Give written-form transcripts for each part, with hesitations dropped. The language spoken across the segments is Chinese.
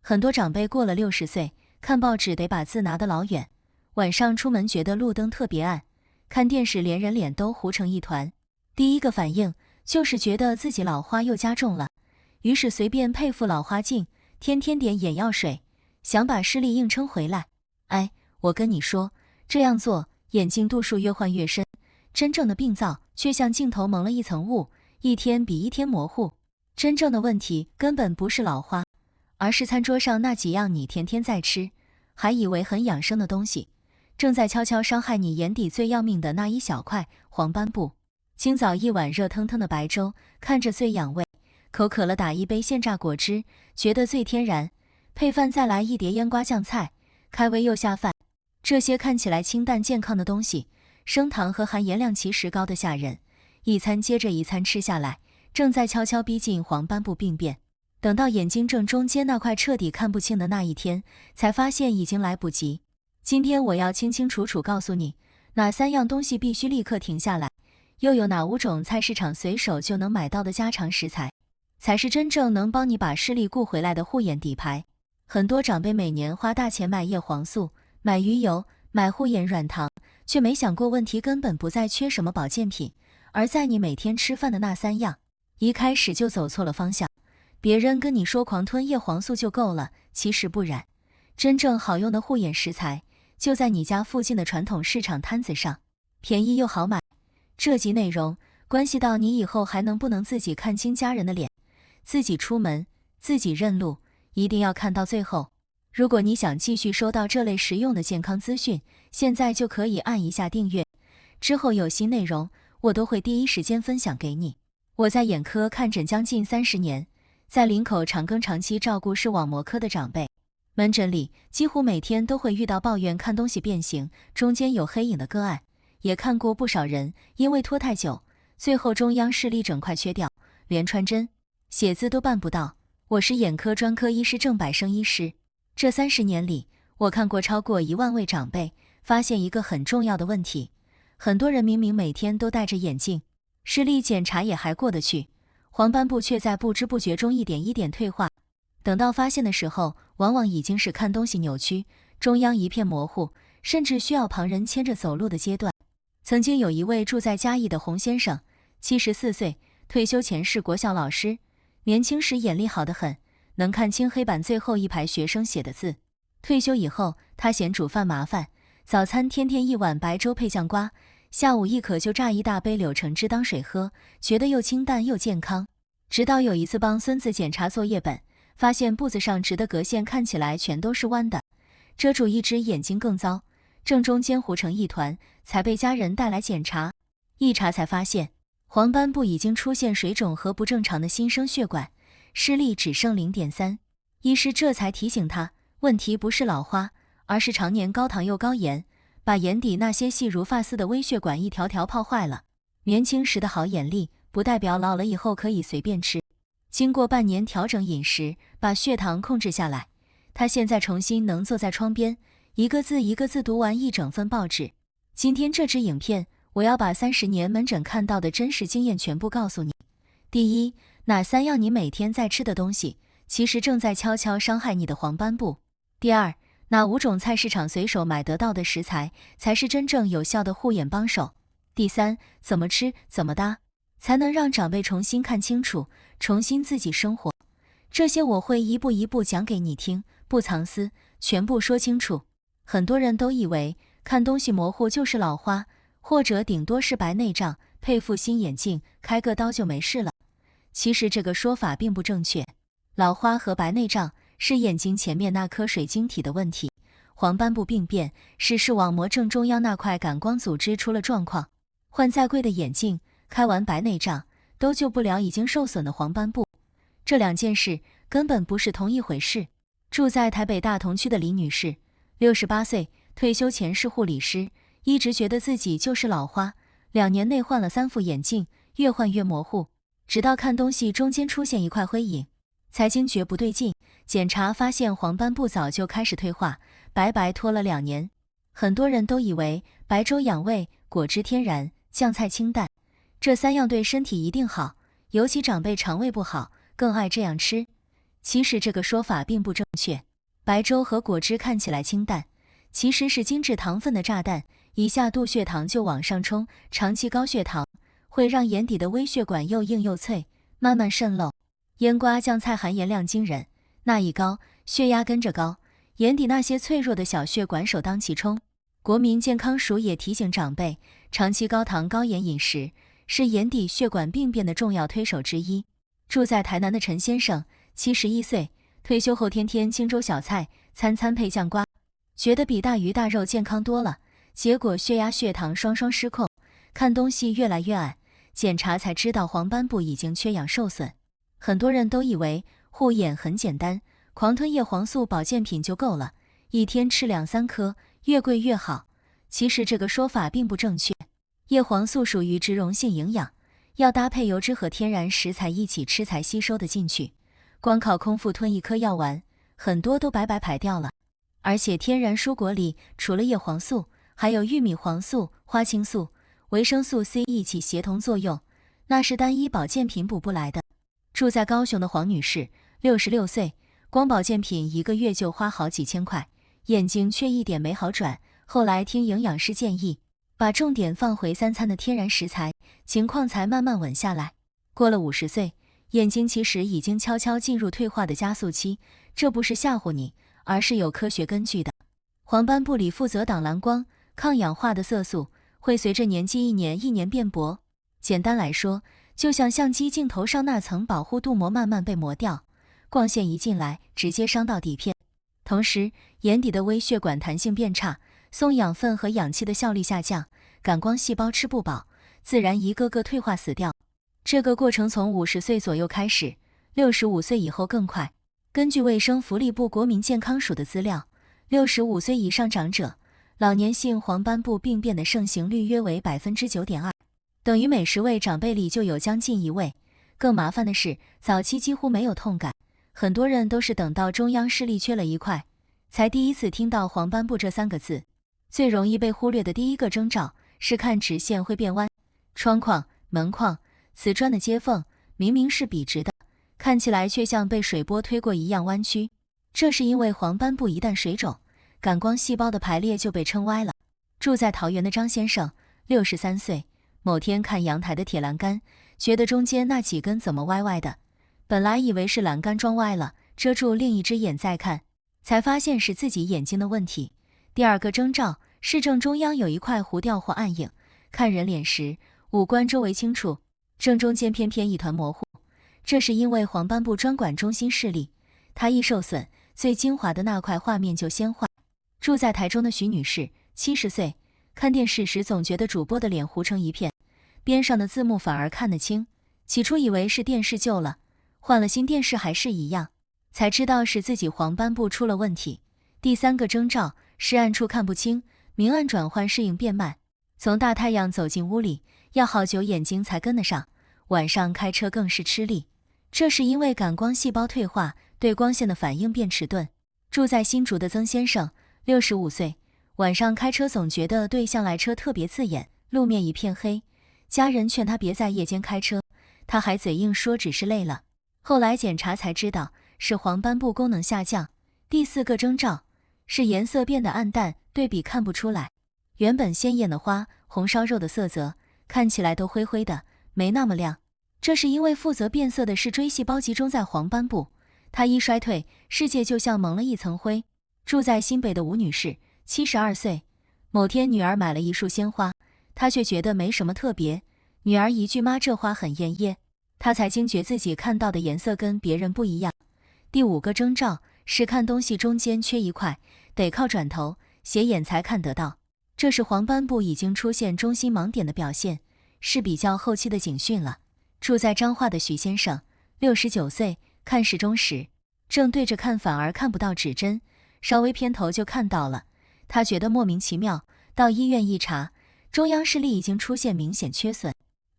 很多长辈过了60岁，看报纸得把字拿得老远，晚上出门觉得路灯特别暗，看电视连人脸都糊成一团。第一个反应就是觉得自己老花又加重了，于是随便配副老花镜，天天点眼药水，想把视力硬撑回来。哎，我跟你说，这样做眼镜度数越换越深，真正的病灶却像镜头蒙了一层雾，一天比一天模糊。真正的问题根本不是老花，而是餐桌上那几样你天天在吃，还以为很养生的东西，正在悄悄伤害你眼底最要命的那一小块黄斑部。清早一碗热腾腾的白粥，看着最养胃；口渴了打一杯现榨果汁，觉得最天然；配饭再来一碟腌瓜酱菜，开胃又下饭。这些看起来清淡健康的东西，升糖和含盐量其实高得吓人，一餐接着一餐吃下来，正在悄悄逼近黄斑部病变。等到眼睛正中间那块彻底看不清的那一天，才发现已经来不及。今天我要清清楚楚告诉你，哪3样东西必须立刻停下来，又有哪5种菜市场随手就能买到的家常食材，才是真正能帮你把视力顾回来的护眼底牌。很多长辈每年花大钱买叶黄素、买鱼油、买护眼软糖，却没想过问题根本不在缺什么保健品，而在你每天吃饭的那3样。一开始就走错了方向。别人跟你说狂吞叶黄素就够了，其实不然。真正好用的护眼食材就在你家附近的传统市场摊子上，便宜又好买。这集内容关系到你以后还能不能自己看清家人的脸，自己出门，自己认路，一定要看到最后。如果你想继续收到这类实用的健康资讯，现在就可以按一下订阅，之后有新内容我都会第一时间分享给你。我在眼科看诊将近30年，在林口长庚长期照顾视网膜科的长辈，门诊里几乎每天都会遇到抱怨看东西变形，中间有黑影的个案，也看过不少人因为拖太久，最后中央视力整块缺掉，连穿针、写字都办不到。我是眼科专科医师郑百生医师，这30年里，我看过超过1万位长辈，发现一个很重要的问题：很多人明明每天都戴着眼镜，视力检查也还过得去，黄斑部却在不知不觉中一点一点退化，等到发现的时候，往往已经是看东西扭曲，中央一片模糊，甚至需要旁人牵着走路的阶段。曾经有一位住在嘉义的洪先生，74岁，退休前是国小老师，年轻时眼力好得很，能看清黑板最后一排学生写的字。退休以后，他嫌煮饭麻烦，早餐天天1碗白粥配酱瓜，下午一渴就榨一大杯柳橙汁当水喝，觉得又清淡又健康。直到有一次帮孙子检查作业本，发现布子上直的格线看起来全都是弯的，遮住一只眼睛更糟，正中间糊成一团，才被家人带来检查。一查才发现，黄斑部已经出现水肿和不正常的新生血管，视力只剩0.3。医师这才提醒他，问题不是老花，而是常年高糖又高盐，把眼底那些细如发丝的微血管一条条泡坏了。年轻时的好眼力，不代表老了以后可以随便吃。经过半年调整饮食，把血糖控制下来，他现在重新能坐在窗边，一个字一个字读完一整份报纸。今天这支影片，我要把30年门诊看到的真实经验全部告诉你。第一，哪3样你每天在吃的东西，其实正在悄悄伤害你的黄斑部。第二，哪5种菜市场随手买得到的食材，才是真正有效的护眼帮手。第三，怎么吃怎么搭，才能让长辈重新看清楚，重新自己生活。这些我会一步一步讲给你听，不藏私，全部说清楚。很多人都以为看东西模糊就是老花，或者顶多是白内障，配副新眼镜，开个刀就没事了。其实这个说法并不正确。老花和白内障是眼睛前面那颗水晶体的问题，黄斑部病变是视网膜正中央那块感光组织出了状况。换再贵的眼镜，开完白内障，都救不了已经受损的黄斑部。这2件事根本不是同一回事。住在台北大同区的李女士，68岁，退休前是护理师，一直觉得自己就是老花，2年内换了3副眼镜，越换越模糊，直到看东西中间出现一块灰影，才惊觉不对劲，检查发现黄斑部早就开始退化，白白拖了2年。很多人都以为白粥养胃，果汁天然，酱菜清淡，这3样对身体一定好，尤其长辈肠胃不好，更爱这样吃。其实这个说法并不正确。白粥和果汁看起来清淡，其实是精致糖分的炸弹，一下肚血糖就往上冲，长期高血糖会让眼底的微血管又硬又脆，慢慢渗漏。腌瓜酱菜含盐量惊人，钠一高，血压跟着高，眼底那些脆弱的小血管首当其冲。国民健康署也提醒长辈，长期高糖高盐饮食是眼底血管病变的重要推手之一。住在台南的陈先生，71岁，退休后天天清粥小菜，餐餐配酱瓜，觉得比大鱼大肉健康多了，结果血压血糖双双失控，看东西越来越暗，检查才知道黄斑部已经缺氧受损。很多人都以为护眼很简单，狂吞叶黄素保健品就够了，一天吃2-3颗，越贵越好。其实这个说法并不正确，叶黄素属于植溶性营养，要搭配油脂和天然食材一起吃才吸收得进去，光靠空腹吞一颗药丸，很多都白白排掉了。而且天然蔬果里除了叶黄素，还有玉米黄素、花青素、维生素 C 一起协同作用，那是单一保健品补不来的。住在高雄的黄女士，66岁，光保健品1个月就花好几千块，眼睛却一点没好转。后来听营养师建议，把重点放回3餐的天然食材，情况才慢慢稳下来。过了50岁，眼睛其实已经悄悄进入退化的加速期，这不是吓唬你，而是有科学根据的。黄斑部里负责挡蓝光、抗氧化的色素，会随着年纪一年一年变薄。简单来说，就像相机镜头上那层保护镀膜慢慢被磨掉，光线一进来，直接伤到底片。同时，眼底的微血管弹性变差，送养分和氧气的效率下降，感光细胞吃不饱，自然一个个退化死掉。这个过程从50岁左右开始，65岁以后更快。根据卫生福利部国民健康署的资料，65岁以上长者老年性黄斑部病变的盛行率约为 9.2%， 等于每10位长辈里就有将近1位。更麻烦的是，早期几乎没有痛感，很多人都是等到中央视力缺了一块，才第一次听到黄斑部这3个字。最容易被忽略的第一个征兆是看直线会变弯，窗框、门框、瓷砖的接缝明明是笔直的，看起来却像被水波推过一样弯曲。这是因为黄斑部一旦水肿，感光细胞的排列就被撑歪了。住在桃园的张先生，63岁，某天看阳台的铁栏杆，觉得中间那几根怎么歪歪的，本来以为是栏杆装歪了，遮住另一只眼再看，才发现是自己眼睛的问题。第二个征兆是正中央有一块糊掉或暗影，看人脸时五官周围清楚，正中间偏偏一团模糊，这是因为黄斑部专管中心视力，它一受损，最精华的那块画面就先坏。住在台中的徐女士，70岁，看电视时总觉得主播的脸糊成一片，边上的字幕反而看得清，起初以为是电视旧了，换了新电视还是一样，才知道是自己黄斑部出了问题。第3个征兆是暗处看不清，明暗转换适应变慢，从大太阳走进屋里要好久眼睛才跟得上，晚上开车更是吃力，这是因为感光细胞退化，对光线的反应变迟钝。住在新竹的曾先生，65岁，晚上开车总觉得对向来车特别刺眼，路面一片黑，家人劝他别在夜间开车，他还嘴硬说只是累了，后来检查才知道是黄斑部功能下降。第4个征兆是颜色变得暗淡，对比看不出来，原本鲜艳的花、红烧肉的色泽看起来都灰灰的，没那么亮，这是因为负责变色的是锥细胞集中在黄斑部，它一衰退，世界就像蒙了一层灰。住在新北的吴女士，72岁，某天女儿买了一束鲜花，她却觉得没什么特别，女儿一句妈这花很艳耶，她才惊觉自己看到的颜色跟别人不一样。第5个征兆是看东西中间缺一块，得靠转头斜眼才看得到，这是黄斑部已经出现中心盲点的表现，是比较后期的警讯了。住在彰化的许先生，69岁，看时钟时正对着看反而看不到指针，稍微偏头就看到了，他觉得莫名其妙，到医院一查，中央视力已经出现明显缺损。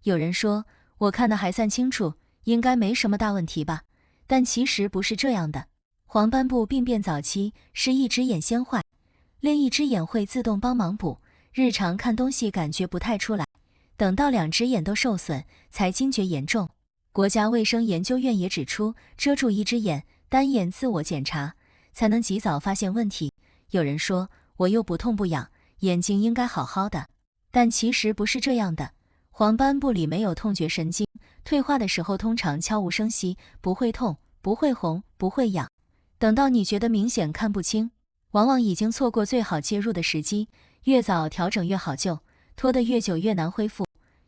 有人说我看得还算清楚，应该没什么大问题吧，但其实不是这样的。黄斑部病变早期是一只眼先坏，另一只眼会自动帮忙补，日常看东西感觉不太出来，等到2只眼都受损才惊觉严重。国家卫生研究院也指出，遮住一只眼单眼自我检查，才能及早发现问题。有人说，我又不痛不痒，眼睛应该好好的。但其实不是这样的，黄斑部里没有痛觉神经，退化的时候通常悄无声息，不会痛，不会红，不会痒。等到你觉得明显看不清，往往已经错过最好介入的时机，越早调整越好救，拖得越久越难恢复。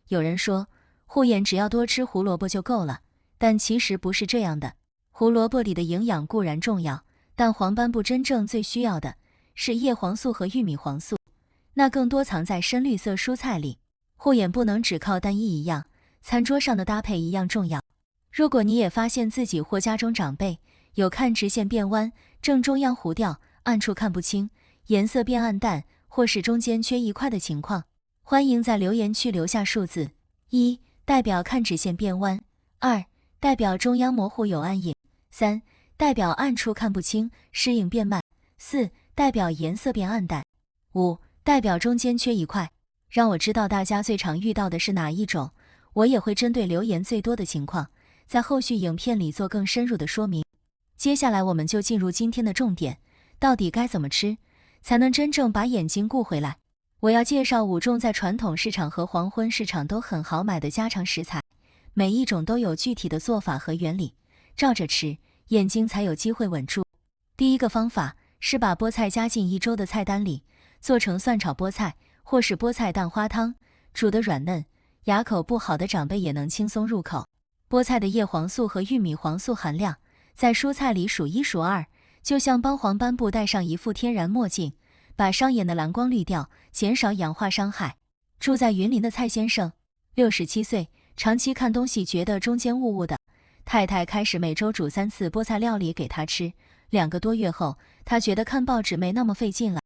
有人说，护眼只要多吃胡萝卜就够了，但其实不是这样的。胡萝卜里的营养固然重要，但黄斑部真正最需要的是叶黄素和玉米黄素，那更多藏在深绿色蔬菜里。护眼不能只靠单一一样，餐桌上的搭配一样重要。如果你也发现自己或家中长辈有看直线变弯、正中央糊掉、暗处看不清、颜色变暗淡，或是中间缺一块的情况，欢迎在留言区留下数字：1代表看直线变弯，2代表中央模糊有暗影，3代表暗处看不清、适应变慢，4代表颜色变暗淡，5代表中间缺一块。让我知道大家最常遇到的是哪一种，我也会针对留言最多的情况，在后续影片里做更深入的说明。接下来我们就进入今天的重点，到底该怎么吃，才能真正把眼睛顾回来？我要介绍5种在传统市场和黄昏市场都很好买的家常食材，每一种都有具体的做法和原理，照着吃，眼睛才有机会稳住。第一个方法是把菠菜加进1周的菜单里，做成蒜炒菠菜，或是菠菜蛋花汤，煮得软嫩，牙口不好的长辈也能轻松入口。菠菜的叶黄素和玉米黄素含量在蔬菜里数1数2，就像帮黄斑部戴上一副天然墨镜，把伤眼的蓝光滤掉，减少氧化伤害。住在云林的蔡先生，67岁，长期看东西觉得中间雾雾的，太太开始每周煮3次菠菜料理给他吃，2个多月后，他觉得看报纸没那么费劲了。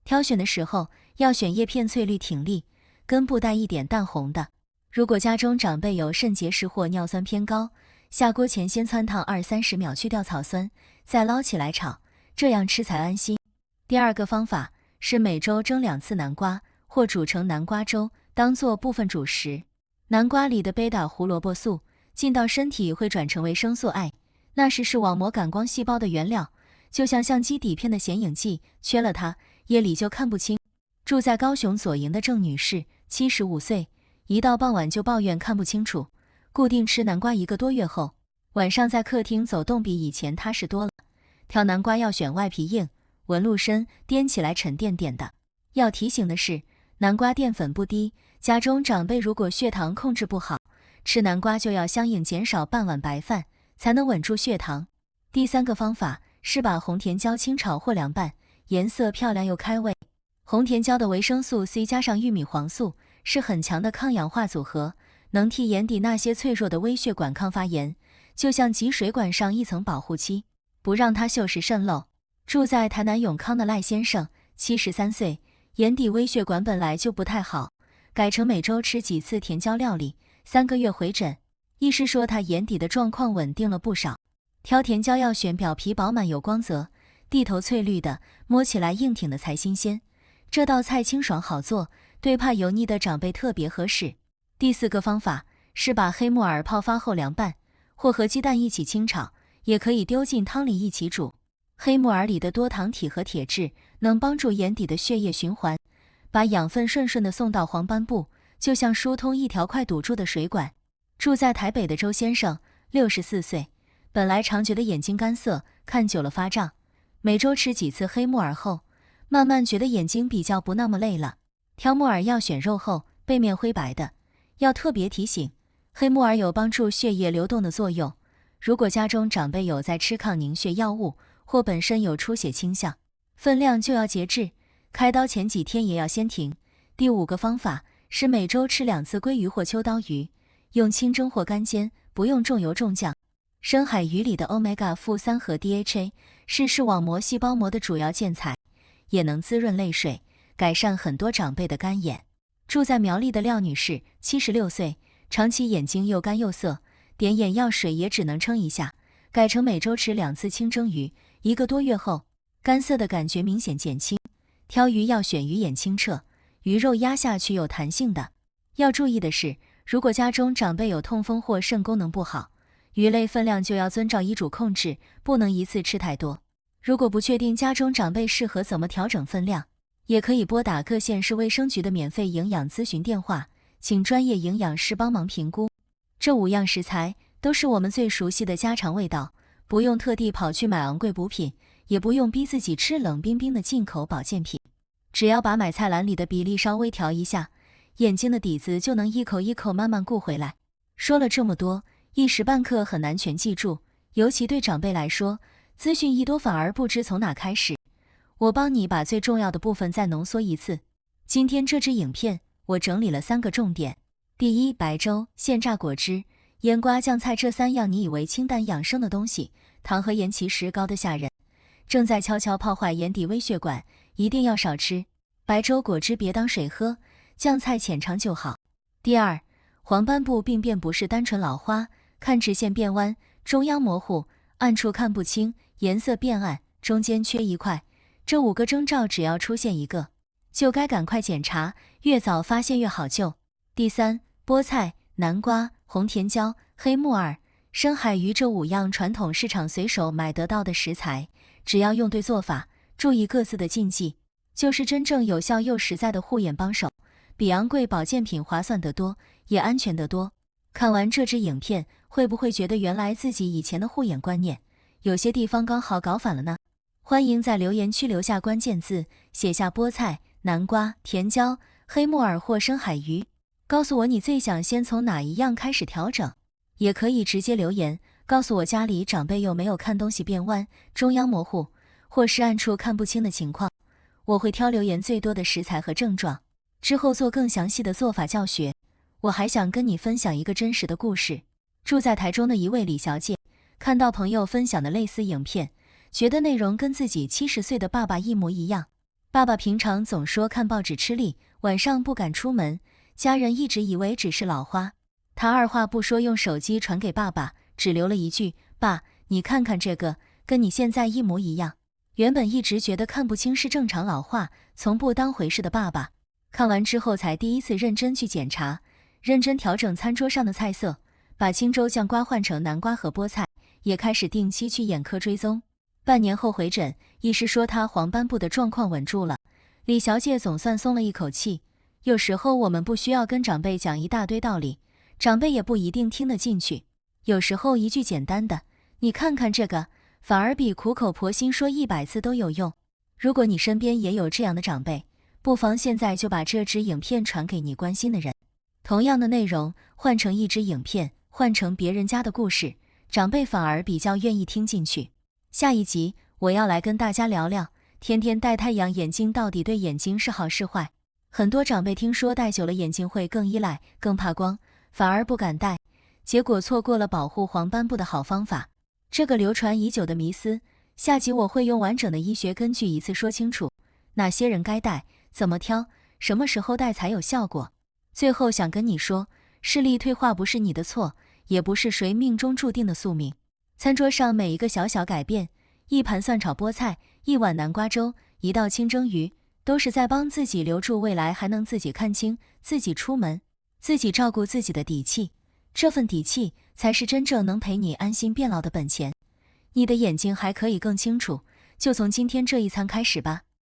挑选的时候要选叶片翠绿挺立，根部带一点淡红的。如果家中长辈有肾结石或尿酸偏高，下锅前先汆烫20-30秒去掉草酸，再捞起来炒，这样吃才安心。第二个方法是每周蒸2次南瓜，或煮成南瓜粥，当做部分主食。南瓜里的贝塔胡萝卜素进到身体会转成维生素 I， 那是视网膜感光细胞的原料，就像相机底片的显影剂，缺了它，夜里就看不清。住在高雄左营的郑女士，75岁，一到傍晚就抱怨看不清楚，固定吃南瓜1个多月后，晚上在客厅走动比以前踏实多了。挑南瓜要选外皮硬、纹路深、掂起来沉甸甸的。要提醒的是，南瓜淀粉不低，家中长辈如果血糖控制不好，吃南瓜就要相应减少半碗白饭，才能稳住血糖。第三个方法是把红甜椒清炒或凉拌，颜色漂亮又开胃。红甜椒的维生素 C 加上玉米黄素是很强的抗氧化组合，能替眼底那些脆弱的微血管抗发炎，就像集水管上一层保护漆，不让它锈蚀渗漏。住在台南永康的赖先生，73岁，眼底微血管本来就不太好，改成每周吃几次甜椒料理，3个月回诊，医师说他眼底的状况稳定了不少。挑甜椒要选表皮饱满有光泽、蒂头翠绿的，摸起来硬挺的才新鲜。这道菜清爽好做，对怕油腻的长辈特别合适。第4个方法是把黑木耳泡发后凉拌，或和鸡蛋一起清炒，也可以丢进汤里一起煮。黑木耳里的多糖体和铁质能帮助眼底的血液循环，把养分顺顺地送到黄斑部，就像疏通一条快堵住的水管。住在台北的周先生，64岁，本来常觉得眼睛干涩，看久了发胀，每周吃几次黑木耳后，慢慢觉得眼睛比较不那么累了。挑木耳要选肉厚、背面灰白的。要特别提醒，黑木耳有帮助血液流动的作用。如果家中长辈有在吃抗凝血药物，或本身有出血倾向，分量就要节制，开刀前几天也要先停。第5个方法是每周吃2次鲑鱼或秋刀鱼，用清蒸或干煎，不用重油重酱。深海鱼里的 Omega-3 和 DHA 是视网膜细胞膜的主要建材，也能滋润泪水，改善很多长辈的干眼。住在苗栗的廖女士，76岁，长期眼睛又干又涩，点眼药水也只能撑一下，改成每周吃2次清蒸鱼，1个多月后，干涩的感觉明显减轻。挑鱼要选鱼眼清澈、鱼肉压下去有弹性的。要注意的是，如果家中长辈有痛风或肾功能不好，鱼类分量就要遵照医嘱控制，不能一次吃太多。如果不确定家中长辈适合怎么调整分量，也可以拨打各县市卫生局的免费营养咨询电话，请专业营养师帮忙评估。这5样食材都是我们最熟悉的家常味道，不用特地跑去买昂贵补品，也不用逼自己吃冷冰冰的进口保健品，只要把买菜篮里的比例稍微调一下，眼睛的底子就能一口一口慢慢顾回来。说了这么多，一时半刻很难全记住，尤其对长辈来说，资讯一多反而不知从哪开始。我帮你把最重要的部分再浓缩一次。今天这支影片我整理了3个重点。第一，白粥、现榨果汁、腌瓜、酱菜这3样你以为清淡养生的东西，糖和盐其实高得吓人，正在悄悄泡坏眼底微血管，一定要少吃。白粥果汁别当水喝，酱菜浅尝就好。第二，黄斑部病变不是单纯老花，看直线变弯，中央模糊，暗处看不清，颜色变暗，中间缺一块，这5个征兆只要出现一个，就该赶快检查，越早发现越好救。第三，菠菜、南瓜、红甜椒、黑木耳、深海鱼这5样传统市场随手买得到的食材，只要用对做法，注意各自的禁忌，就是真正有效又实在的护眼帮手，比昂贵保健品划算得多，也安全得多。看完这支影片，会不会觉得原来自己以前的护眼观念，有些地方刚好搞反了呢？欢迎在留言区留下关键字，写下菠菜、南瓜、甜椒、黑木耳或深海鱼，告诉我你最想先从哪一样开始调整。也可以直接留言告诉我家里长辈有没有看东西变弯、中央模糊或是暗处看不清的情况，我会挑留言最多的食材和症状，之后做更详细的做法教学。我还想跟你分享一个真实的故事。住在台中的一位李小姐，看到朋友分享的类似影片，觉得内容跟自己70岁的爸爸一模一样。爸爸平常总说看报纸吃力，晚上不敢出门，家人一直以为只是老花。他二话不说用手机传给爸爸，只留了一句：爸，你看看这个，跟你现在一模一样。原本一直觉得看不清是正常老化，从不当回事的爸爸，看完之后才第一次认真去检查，认真调整餐桌上的菜色，把青州酱瓜换成南瓜和菠菜，也开始定期去眼科追踪。半年后回诊，医师说他黄斑部的状况稳住了，李小姐总算松了一口气。有时候我们不需要跟长辈讲一大堆道理，长辈也不一定听得进去。有时候一句简单的你看看这个，反而比苦口婆心说100次都有用。如果你身边也有这样的长辈，不妨现在就把这支影片传给你关心的人。同样的内容换成一支影片，换成别人家的故事，长辈反而比较愿意听进去。下一集我要来跟大家聊聊，天天戴太阳眼镜到底对眼睛是好是坏。很多长辈听说戴久了眼睛会更依赖，更怕光，反而不敢戴，结果错过了保护黄斑部的好方法。这个流传已久的迷思，下集我会用完整的医学根据一次说清楚，哪些人该戴，怎么挑，什么时候戴才有效果。最后想跟你说，视力退化不是你的错，也不是谁命中注定的宿命。餐桌上每一个小小改变，一盘蒜炒菠菜，一碗南瓜粥，一道清蒸鱼，都是在帮自己留住未来还能自己看清、自己出门、自己照顾自己的底气。这份底气才是真正能陪你安心变老的本钱。你的眼睛还可以更清楚，就从今天这一餐开始吧。